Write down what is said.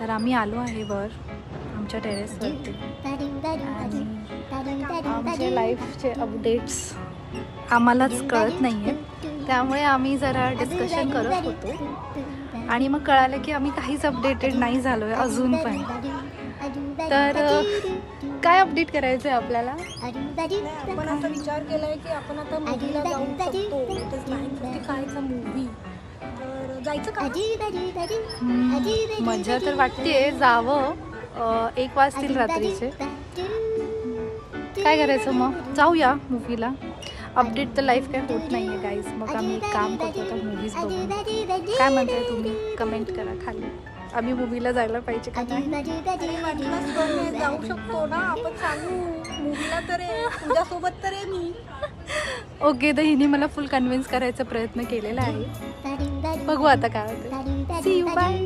तर आम्ही आलो आहे वर आमच्या टेरेसवरती आणि आमचे लाईफचे अपडेट्स आम्हालाच कळत नाही आहेत, त्यामुळे आम्ही जरा डिस्कशन करत होतो आणि मग कळालं की आम्ही काहीच अपडेटेड नाही झालो आहे अजून पण. तर काय अपडेट करायचं आहे आपल्याला? आपण आता विचार केलाय की आपण आता मूवीला जाऊ शकतो. It is 9:55 movie. तर जायचं का? मजा तर वाटतेय जावं. 1 वाजतील रात्रीचे. काय करायचं मग? जाऊया मूवीला. अपडेट तर लाईफ काय होत नाही आहे गाईज. मग आम्ही एक काम करतो तर मूवीज बघू. काय म्हणताय तुम्ही? कमेंट करा खाली. आम्ही मूवीला जायला पाहिजे का नाही? जाऊ शकतो ना आपण, सांगू मूवीला. तर तुझ्यासोबत तर आहे मी. ओके, तर हिने मला फुल कन्व्हिन्स करायचा प्रयत्न केलेला आहे. बघू आता काय होतं. See you, bye.